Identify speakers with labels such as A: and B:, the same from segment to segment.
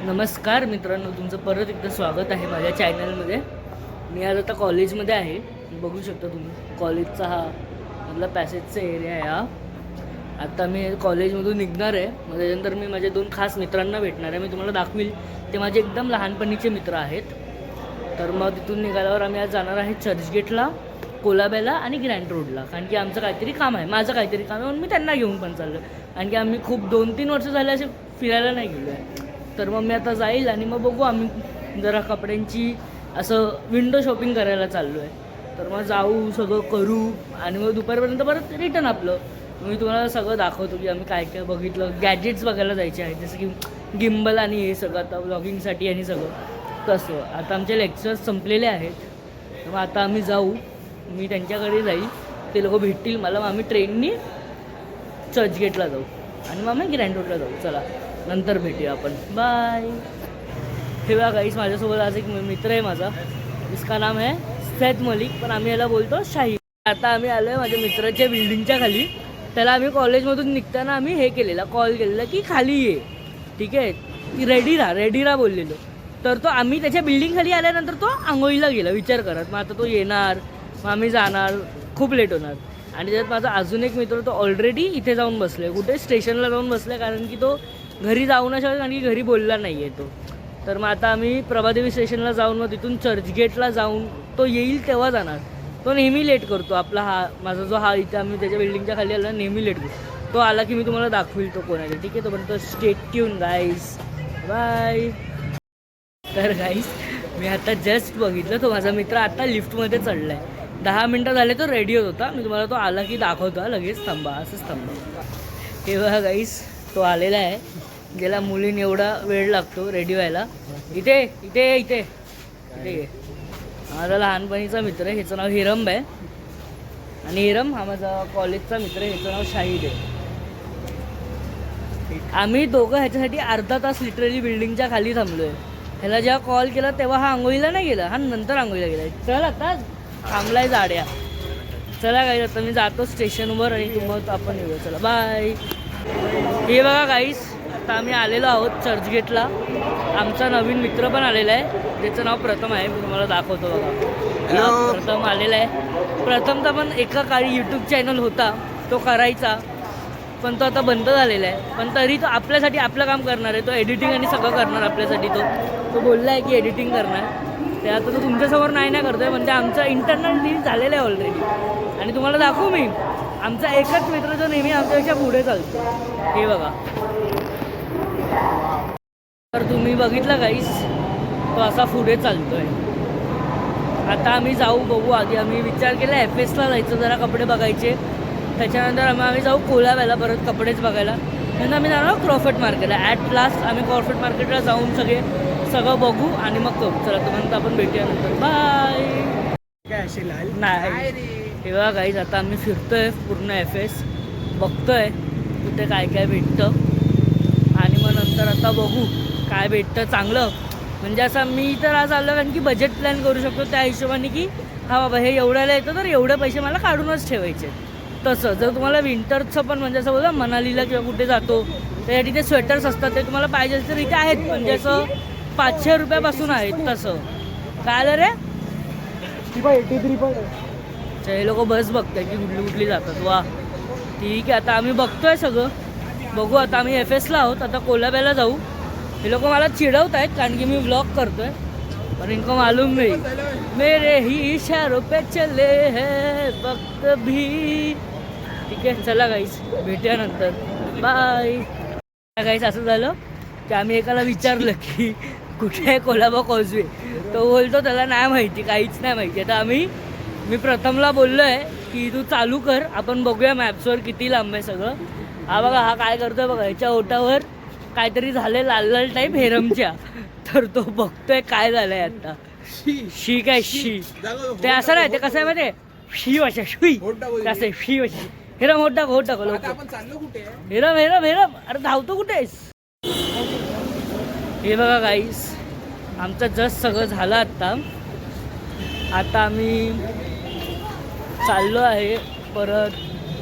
A: नमस्कार मित्रांनो, तुमचं परत एकदा स्वागत आहे माझ्या चॅनलमध्ये. मी आज आता कॉलेजमध्ये आहे. बघू शकता तुम्ही कॉलेजचा हा मधला पॅसेजचा एरिया आहे हा. आता मी कॉलेजमधून निघणार आहे. मग त्याच्यानंतर मी माझ्या 2 खास मित्रांना भेटणार आहे. मी तुम्हाला दाखवील, ते माझे एकदम लहानपणीचे मित्र आहेत. तर मग तिथून निघाल्यावर आम्ही आज जाणार आहे चर्चगेटला, कोलाब्याला आणि ग्रँड रोडला. कारण की आमचं काहीतरी काम आहे, माझं काहीतरी काम आहे, म्हणून मी त्यांना घेऊन पण चाललो. कारण की आम्ही खूप 2-3 वर्ष झाले असे फिरायला नाही गेलो आहे. तर मग मी आता जाईल आणि मग बघू, आम्ही जरा कपड्यांची असं विंडो शॉपिंग करायला चाललो आहे. तर मग जाऊ, सगळं करू आणि मग दुपारपर्यंत परत रिटर्न आपलं. मी तुम्हाला सगळं दाखवतो की आम्ही काय काय बघितलं. गॅजेट्स बघायला जायचे आहेत, जसं की गिम्बल आणि हे सगळं आता व्लॉगिंगसाठी आणि सगळं तसं. आता आमचे लेक्चर्स संपलेले आहेत, तर मग आता आम्ही जाऊ. मी त्यांच्याकडे जाईल, ते लोक भेटतील मला. मग आम्ही ट्रेननी चर्चगेटला जाऊ आणि मग आम्ही ग्रँड रोडला जाऊ. चला, नंतर भेटूया आपण. बाय. हे बघा गाईस, माझ्यासोबत आज एक मित्र आहे माझा, इसका नाम है सैद मलिक, पण आम्ही याला बोलतो शाहीद. आता आम्ही आलो आहे माझ्या मित्राच्या बिल्डिंगच्या खाली. त्याला आम्ही कॉलेजमधून निघताना आम्ही हे केलेला, कॉल केलेला की खाली ये, ठीक आहे, ती रेडी राहा बोललेलो. तर तो आम्ही त्याच्या बिल्डिंग खाली आल्यानंतर तो आंघोळीला गेला, विचार करत. मग आता तो येणार, मग आम्ही जाणार, खूप लेट होणार. आणि त्याच्यात माझा अजून एक मित्र, तो ऑलरेडी इथे जाऊन बसले, कुठे स्टेशनला जाऊन बसले, कारण की तो घरी जाऊ नाही शकत, कारण की घरी बोलला नाही आहे तो. तर मग आता आम्ही प्रभादेवी स्टेशनला जाऊन मग तिथून चर्चगेटला जाऊन तो येईल तेव्हा जाणार. तो नेहमी लेट करतो आपला, हा माझा जो हा इथे आम्ही त्याच्या बिल्डिंगच्या खाली आला नेहमी लेट करतो. तो आला की मी तुम्हाला दाखवील तो कोणाला, ठीक आहे. तोपर्यंत स्टे ट्यून गाईस, बाय. तर गाईस, मी आता जस्ट बघितलं, तो माझा मित्र आता लिफ्टमध्ये चढला आहे. 10 मिनटं झाले तो रेडी होत होता. मी तुम्हाला तो आला की दाखवतो, लगेच थांबा, असंच थांबा. हे बघा गाईस, तो आलेला आहे. ज्याला मुलीने एवढा वेळ लागतो रेडी व्हायला. इथे इथे इथे इथे माझा लहानपणीचा मित्र आहे, ह्याचं नाव हिरम आहे. आणि हिरम हा माझा कॉलेजचा मित्र आहे, ह्याचं नाव शाहीद आहे. आम्ही दोघं ह्याच्यासाठी अर्धा तास लिटरली बिल्डिंगच्या खाली थांबलो आहे. ह्याला जेव्हा कॉल केला तेव्हा हा आंघोळीला नाही गेला, हा नंतर आंघोळीला गेला. चल आता थांबलाय जाड्या. चला गाईस, आता मी जातो स्टेशनवर आणि मग आपण येऊया. चला बाय. हे बघा गाईस, आता आम्ही आलेलो आहोत चर्चगेटला. आमचा नवीन मित्र पण आलेला आहे, त्याचं नाव प्रथम आहे. मी तुम्हाला दाखवतो बघा. प्रथम आलेला आहे. प्रथमचा पण एका काळी यूट्यूब चॅनल होता, तो करायचा, पण तो आता बंद झालेला आहे. पण तरी तो आपल्यासाठी आपलं काम करणार आहे. तो एडिटिंग आणि सगळं करणार आपल्यासाठी. तो बोलला आहे की एडिटिंग करणार. ते आता तो तुमच्यासमोर नाही करतोय, म्हणजे आमचा इंटरनल डील झालेला आहे ऑलरेडी. आणि तुम्हाला दाखवू मी, आमचा एकच मित्र जो नेहमी आमच्यापेक्षा पुढे चालतो. हे बघा. तर तुम्ही बघितलं गाईस, तो असा पुढे चालतोय. आता आम्ही जाऊ, बघू. आधी आम्ही विचार केला FSला जायचं, जरा कपडे बघायचे. त्याच्यानंतर आम्ही जाऊ कोलाब्याला परत कपडेच बघायला. नंतर आम्ही जाणार क्रॉफर्ट मार्केटला. ॲट लास्ट आम्ही क्रॉफर्ट मार्केटला जाऊन सगळं बघू आणि मग करू. चला, तोपर्यंत आपण भेटूया नंतर. बाय. नाही, हे बघा गाईज, आता आम्ही फिरतोय पूर्ण FS, बघतोय कुठे काय काय भेटतं. आणि मग नंतर आता बघू काय भेटतं चांगलं. म्हणजे असं मी तर आज आलो कारण की बजेट प्लॅन करू शकतो त्या हिशोबाने, की हा बाबा हे एवढ्याला येतं तर एवढे पैसे मला काढूनच ठेवायचे. तसं जर तुम्हाला विंटरचं पण, म्हणजे असं बोला मनालीला किंवा कुठे जातो तर तिथे स्वेटर्स असतात, ते तुम्हाला पाहिजे तर इथे आहेत. म्हणजे असं 500 रुपयापासून आहेत. तसं काय आलं रे,
B: 83.
A: हे लोक बस बघताय की कुठली कुठली जातात. वा, ठीक आहे. आता आम्ही बघतोय सगळं, बघू. आता आम्ही FSला आहोत, आता कोलाब्याला जाऊ. हे लोक मला चिडवत आहेत कारण की मी व्लॉग करतोय, पण इनको मालूम नाही मेरे ही इशारों पे चले है वक्त भी. ठीक आहे, चला गाईस, भेटूया नंतर. बाय. गाईस, असं झालं की आम्ही एकाला विचारलं की कुठे आहे कोलाबा कॉजवे. तो बोलतो त्याला नाही माहिती, काहीच नाही माहिती. आता मी प्रथमला बोललो आहे की तू चालू कर, आपण बघूया मॅप्सवर किती लांब आहे सगळं. हा बघा, हा काय करतोय बघा, ह्याच्या ओटावर काहीतरी झाले लाल लाल टाईप हेरमच्या. तर तो बघतोय काय झालंय आता. शी काय शी, ते असं नाही, ते कसं आहे माहिती, शी वाशा शुई असं शी वाशा. हेरम होट टाक हेरम हेरम हेरम. अरे धावतो कुठेस. हे बघा गाईस, आमचं जस्ट सगळं झालं आत्ता. आता आम्ही चाललो आहे परत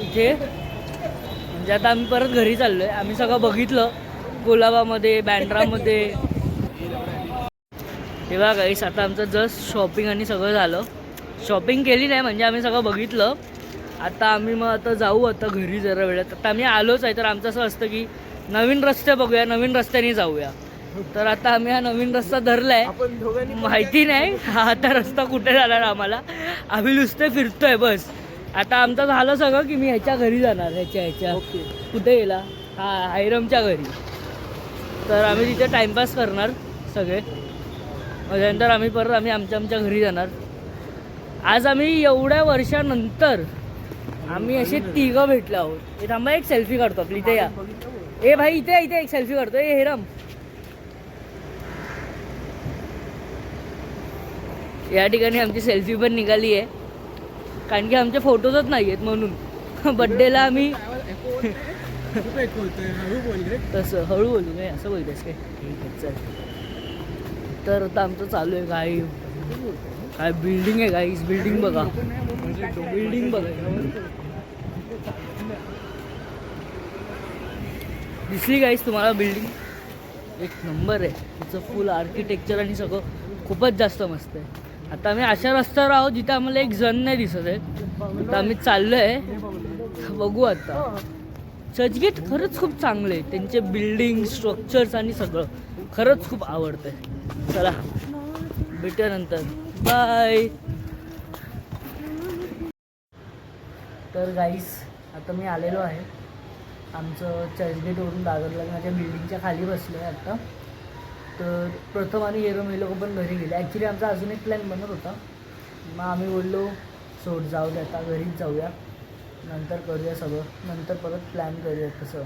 A: इथे, म्हणजे आता आम्ही परत घरी चाललो आहे. आम्ही सगळं बघितलं कोलाबामध्ये, बँड्रामध्ये, तेव्हा गाईस आता आमचं जस्ट शॉपिंग आणि सगळं झालं. शॉपिंग केली नाही म्हणजे आम्ही सगळं बघितलं. आता आम्ही मग आता जाऊ आता घरी जरा वेळात. आता आम्ही आलोच आहे तर आमचं असं असतं की नवीन रस्ते बघूया, नवीन रस्त्याने जाऊया. तर आता आम्ही हा नवीन रस्ता धरला आहे.
B: आपण दोघांनी
A: माहिती नाही हा आता रस्ता कुठे जाणार आम्हाला. आम्ही नुसते फिरतोय बस. आता आमचं झालं सगळं की मी ह्याच्या घरी जाणार. ह्याच्या
B: ओके.
A: कुठे गेला हा आयरमच्या घरी. तर आम्ही तिथे टाईमपास करणार सगळे. त्यानंतर आम्ही परत आमच्या घरी जाणार. आज आम्ही एवढ्या वर्षानंतर आम्ही असे तिघं भेटलो आहोत. हे थांबा एक सेल्फी काढतो आपली. इथे या. ए भाई इथे एक सेल्फी काढतो. ए हेरम या ठिकाणी आमची सेल्फी पण निघाली आहे कारण की आमचे फोटोजच नाही आहेत म्हणून. बड्डेला आम्ही तसं हळू बोलू काय असं बोलतेस काय. ठीक आहे चल. तर आता आमचं चालू आहे काय बिल्डिंग आहे गाईस. बिल्डिंग बघा. बिल्डिंग बघा. दिसली गाईस तुम्हाला बिल्डिंग. एक नंबर आहे. तिचं फुल आर्किटेक्चर आणि सगळं खूपच जास्त मस्त आहे. आता आम्ही अशा रस्त्यावर आहोत जिथे आम्हाला एक जण नाही दिसत आहे. आता आम्ही चाललो आहे. बघू आता. चर्चगेट खरंच खूप चांगलं आहे. त्यांचे बिल्डिंग स्ट्रक्चर्स आणि सगळं खरंच खूप आवडतं आहे. चला भेटूया नंतर. बाय. तर गाईस आता मी आलेलो आहे. आमचं चर्चगेटवरून दादरला माझ्या बिल्डिंगच्या खाली बसलो आहे आत्ता. तर प्रथम आणि हेरम हे लोक पण घरी गेले. ॲक्च्युली आमचा अजून एक प्लॅन बनत होता. मग आम्ही बोललो सोड जाऊ दे आता घरीच जाऊया. नंतर करूया सगळं. नंतर परत प्लॅन करूया तसं.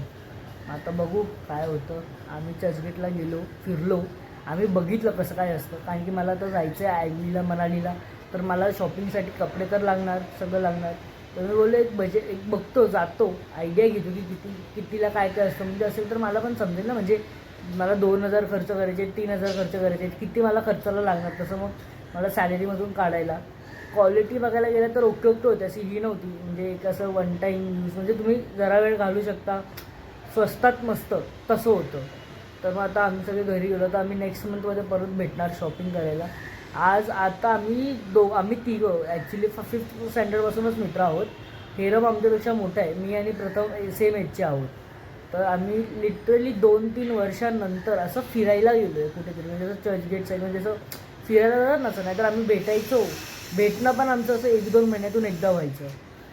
A: आता बघू काय होतं. आम्ही चर्चगेटला गेलो फिरलो. आम्ही बघितलं कसं काय असतं कारण की मला तर जायचं आहे आयलीला मनालीला. तर मला शॉपिंगसाठी कपडे तर लागणार सगळं लागणार. तर मी बोललो एक बजेट एक बघतो जातो आयडिया घेतो की कितीला काय असतं. म्हणजे असेल तर मला पण समजेल ना. म्हणजे मला 2,000 खर्च करायचे 3,000 खर्च करायचे किती मला खर्चाला लागणार. तसं मग मला सॅलरीमधून काढायला. क्वालिटी बघायला गेलं तर ओके होती. अशी ही नव्हती. म्हणजे एक असं वन टाईम यूज म्हणजे तुम्ही जरा वेळ घालू शकता. स्वस्तात मस्त तसं होतं. तर मग आता आम्ही सगळे घरी गेलो. तर आम्ही नेक्स्ट मंथमध्ये परत भेटणार शॉपिंग करायला. आता आम्ही तिघं ॲक्च्युली 5th स्टँडर्डपासूनच मित्र आहोत. हेरम आमच्यापेक्षा मोठा आहे. मी आणि प्रथम सेम एजचे आहोत. तर आम्ही लिटरली 2-3 वर्षांनंतर असं फिरायला गेलो आहे कुठेतरी. म्हणजे असं चर्चगेट साईड म्हणजे असं फिरायला जातात नसं. नाहीतर आम्ही भेटायचो. भेटणं पण आमचं असं 1-2 महिन्यातून एकदा व्हायचं.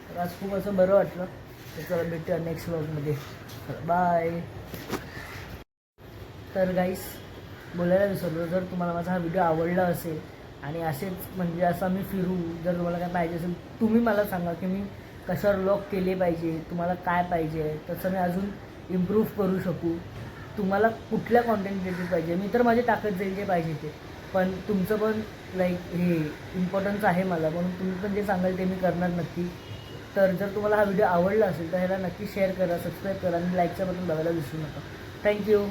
A: तर आज खूप असं बरं वाटलं. तर चला भेटूया नेक्स्ट व्लॉगमध्ये. बाय. तर गाईस बोलायला विसरलो. जर तुम्हाला माझा हा व्हिडिओ आवडला असेल आणि असेच म्हणजे असं आम्ही फिरू. जर तुम्हाला काय पाहिजे असेल तुम्ही मला सांगा की मी कशावर व्लॉग केले पाहिजे. तुम्हाला काय पाहिजे तसं मी अजून इम्प्रूव्ह करू शकू. तुम्हाला कुठल्या कॉन्टेंट रिलेटेड पाहिजे मी तर माझे टाकत जाईल जे पाहिजे ते. पण तुमचं पण लाईक हे इम्पॉर्टन्स आहे मला. म्हणून तुम्ही पण जे सांगाल ते मी करणार नक्की. तर जर तुम्हाला हा व्हिडिओ आवडला असेल तर ह्याला नक्की शेअर करा सबस्क्राईब करा आणि लाईकचं बटन बघायला विसरू नका. थँक्यू.